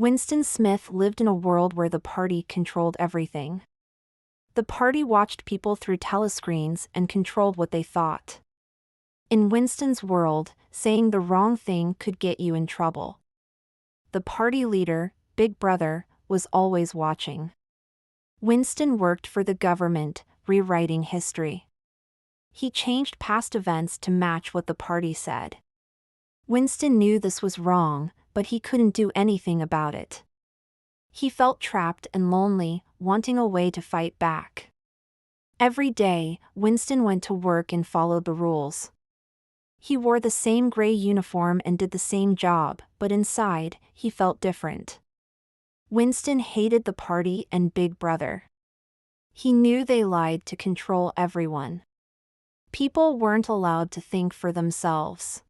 Winston Smith lived in a world where the party controlled everything. The party watched people through telescreens and controlled what they thought. In Winston's world, saying the wrong thing could get you in trouble. The party leader, Big Brother, was always watching. Winston worked for the government, rewriting history. He changed past events to match what the party said. Winston knew this was wrong, but he couldn't do anything about it. He felt trapped and lonely, wanting a way to fight back. Every day, Winston went to work and followed the rules. He wore the same gray uniform and did the same job, but inside, he felt different. Winston hated the party and Big Brother. He knew they lied to control everyone. People weren't allowed to think for themselves.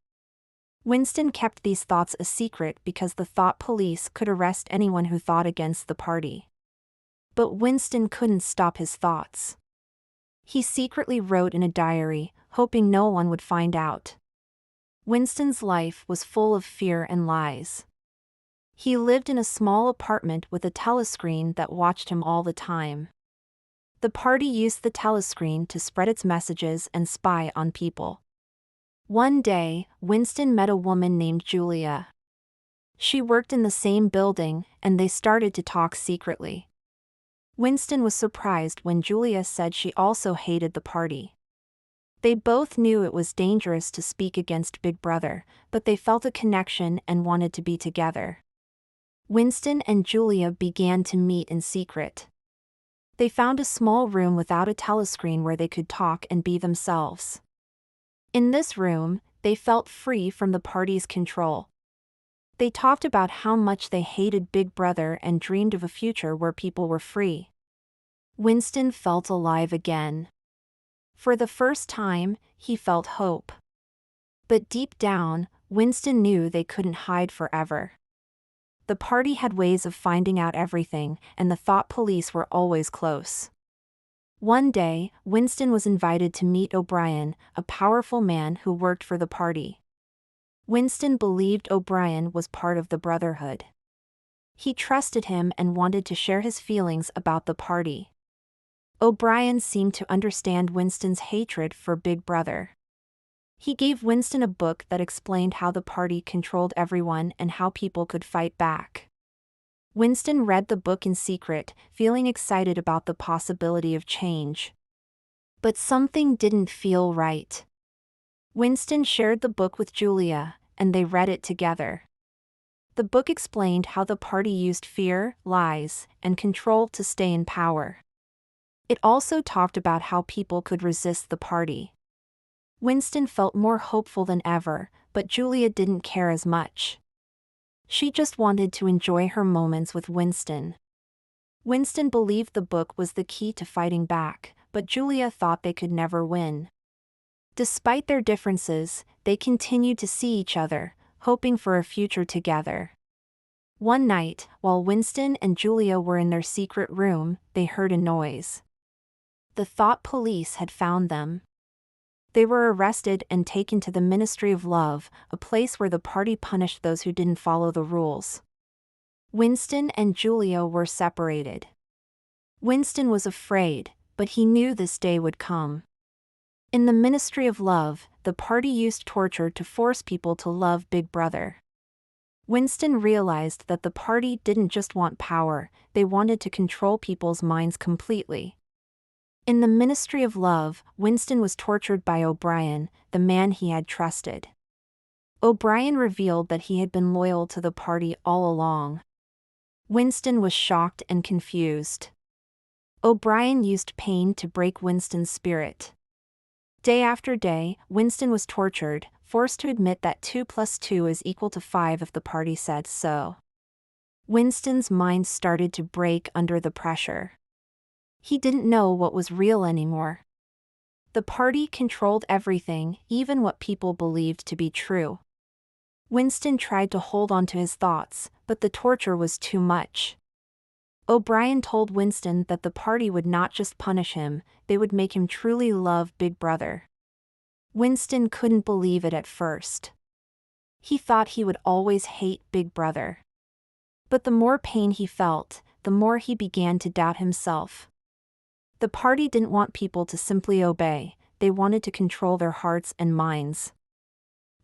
Winston kept these thoughts a secret because the thought police could arrest anyone who thought against the party. But Winston couldn't stop his thoughts. He secretly wrote in a diary, hoping no one would find out. Winston's life was full of fear and lies. He lived in a small apartment with a telescreen that watched him all the time. The party used the telescreen to spread its messages and spy on people. One day, Winston met a woman named Julia. She worked in the same building, and they started to talk secretly. Winston was surprised when Julia said she also hated the party. They both knew it was dangerous to speak against Big Brother, but they felt a connection and wanted to be together. Winston and Julia began to meet in secret. They found a small room without a telescreen where they could talk and be themselves. In this room, they felt free from the party's control. They talked about how much they hated Big Brother and dreamed of a future where people were free. Winston felt alive again. For the first time, he felt hope. But deep down, Winston knew they couldn't hide forever. The party had ways of finding out everything, and the thought police were always close. One day, Winston was invited to meet O'Brien, a powerful man who worked for the party. Winston believed O'Brien was part of the Brotherhood. He trusted him and wanted to share his feelings about the party. O'Brien seemed to understand Winston's hatred for Big Brother. He gave Winston a book that explained how the party controlled everyone and how people could fight back. Winston read the book in secret, feeling excited about the possibility of change. But something didn't feel right. Winston shared the book with Julia, and they read it together. The book explained how the party used fear, lies, and control to stay in power. It also talked about how people could resist the party. Winston felt more hopeful than ever, but Julia didn't care as much. She just wanted to enjoy her moments with Winston. Winston believed the book was the key to fighting back, but Julia thought they could never win. Despite their differences, they continued to see each other, hoping for a future together. One night, while Winston and Julia were in their secret room, they heard a noise. The thought police had found them. They were arrested and taken to the Ministry of Love, a place where the party punished those who didn't follow the rules. Winston and Julia were separated. Winston was afraid, but he knew this day would come. In the Ministry of Love, the party used torture to force people to love Big Brother. Winston realized that the party didn't just want power, they wanted to control people's minds completely. In the Ministry of Love, Winston was tortured by O'Brien, the man he had trusted. O'Brien revealed that he had been loyal to the party all along. Winston was shocked and confused. O'Brien used pain to break Winston's spirit. Day after day, Winston was tortured, forced to admit that 2 + 2 is equal to 5 if the party said so. Winston's mind started to break under the pressure. He didn't know what was real anymore. The party controlled everything, even what people believed to be true. Winston tried to hold on to his thoughts, but the torture was too much. O'Brien told Winston that the party would not just punish him, they would make him truly love Big Brother. Winston couldn't believe it at first. He thought he would always hate Big Brother. But the more pain he felt, the more he began to doubt himself. The party didn't want people to simply obey, they wanted to control their hearts and minds.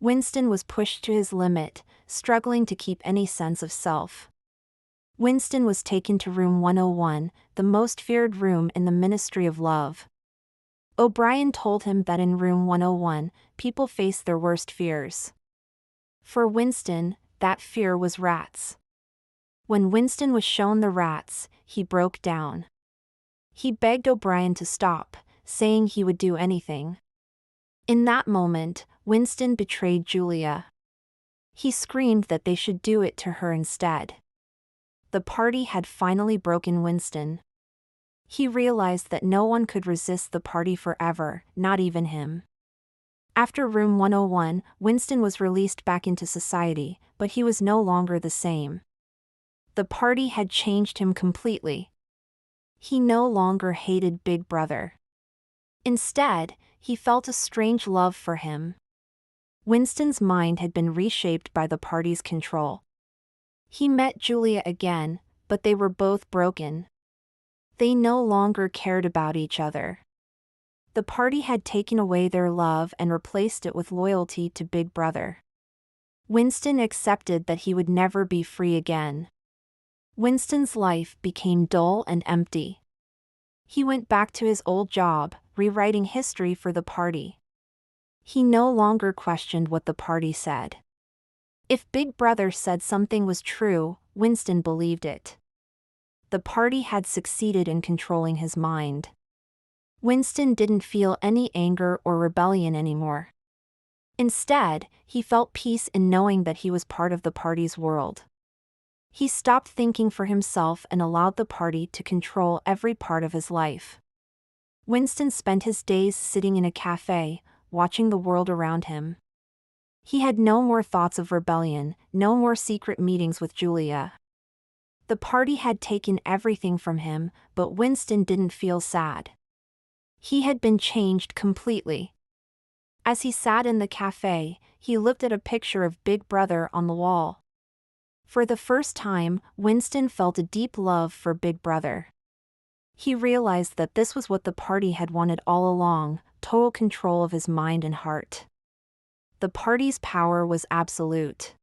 Winston was pushed to his limit, struggling to keep any sense of self. Winston was taken to room 101, the most feared room in the Ministry of Love. O'Brien told him that in room 101, people faced their worst fears. For Winston, that fear was rats. When Winston was shown the rats, he broke down. He begged O'Brien to stop, saying he would do anything. In that moment, Winston betrayed Julia. He screamed that they should do it to her instead. The party had finally broken Winston. He realized that no one could resist the party forever, not even him. After room 101, Winston was released back into society, but he was no longer the same. The party had changed him completely. He no longer hated Big Brother. Instead, he felt a strange love for him. Winston's mind had been reshaped by the party's control. He met Julia again, but they were both broken. They no longer cared about each other. The party had taken away their love and replaced it with loyalty to Big Brother. Winston accepted that he would never be free again. Winston's life became dull and empty. He went back to his old job, rewriting history for the party. He no longer questioned what the party said. If Big Brother said something was true, Winston believed it. The party had succeeded in controlling his mind. Winston didn't feel any anger or rebellion anymore. Instead, he felt peace in knowing that he was part of the party's world. He stopped thinking for himself and allowed the party to control every part of his life. Winston spent his days sitting in a cafe, watching the world around him. He had no more thoughts of rebellion, no more secret meetings with Julia. The party had taken everything from him, but Winston didn't feel sad. He had been changed completely. As he sat in the cafe, he looked at a picture of Big Brother on the wall. For the first time, Winston felt a deep love for Big Brother. He realized that this was what the party had wanted all along, total control of his mind and heart. The party's power was absolute.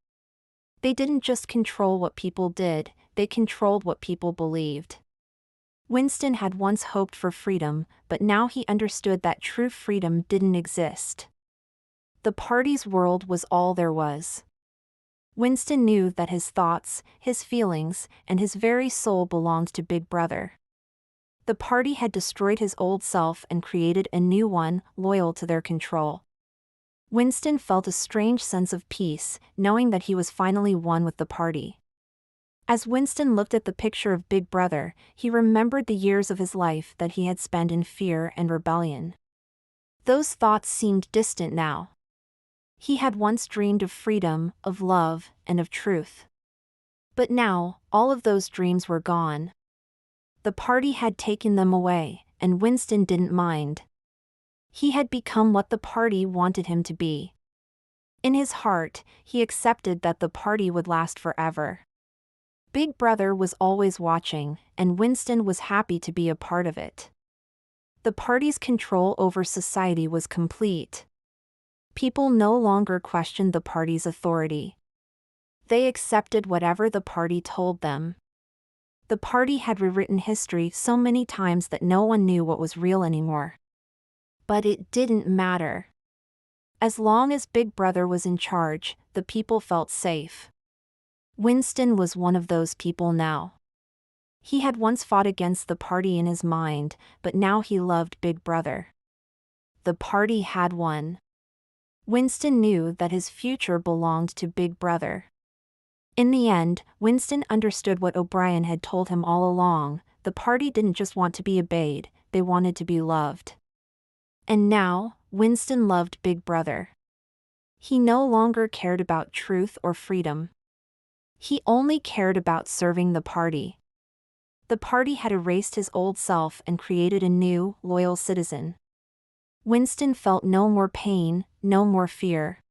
They didn't just control what people did, they controlled what people believed. Winston had once hoped for freedom, but now he understood that true freedom didn't exist. The party's world was all there was. Winston knew that his thoughts, his feelings, and his very soul belonged to Big Brother. The party had destroyed his old self and created a new one, loyal to their control. Winston felt a strange sense of peace, knowing that he was finally one with the party. As Winston looked at the picture of Big Brother, he remembered the years of his life that he had spent in fear and rebellion. Those thoughts seemed distant now. He had once dreamed of freedom, of love, and of truth. But now, all of those dreams were gone. The party had taken them away, and Winston didn't mind. He had become what the party wanted him to be. In his heart, he accepted that the party would last forever. Big Brother was always watching, and Winston was happy to be a part of it. The party's control over society was complete. People no longer questioned the party's authority. They accepted whatever the party told them. The party had rewritten history so many times that no one knew what was real anymore. But it didn't matter. As long as Big Brother was in charge, the people felt safe. Winston was one of those people now. He had once fought against the party in his mind, but now he loved Big Brother. The party had won. Winston knew that his future belonged to Big Brother. In the end, Winston understood what O'Brien had told him all along: the party didn't just want to be obeyed, they wanted to be loved. And now, Winston loved Big Brother. He no longer cared about truth or freedom. He only cared about serving the party. The party had erased his old self and created a new, loyal citizen. Winston felt no more pain, no more fear.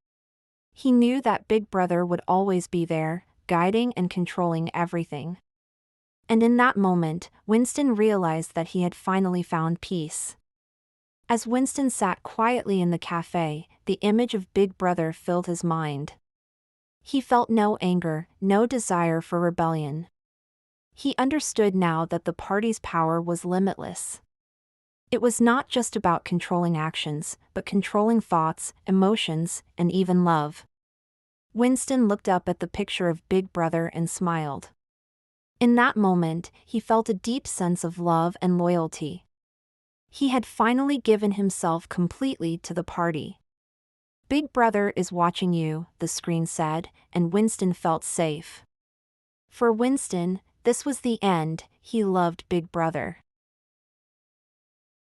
He knew that Big Brother would always be there, guiding and controlling everything. And in that moment, Winston realized that he had finally found peace. As Winston sat quietly in the cafe, the image of Big Brother filled his mind. He felt no anger, no desire for rebellion. He understood now that the party's power was limitless. It was not just about controlling actions, but controlling thoughts, emotions, and even love. Winston looked up at the picture of Big Brother and smiled. In that moment, he felt a deep sense of love and loyalty. He had finally given himself completely to the party. Big Brother is watching you, the screen said, and Winston felt safe. For Winston, this was the end. He loved Big Brother.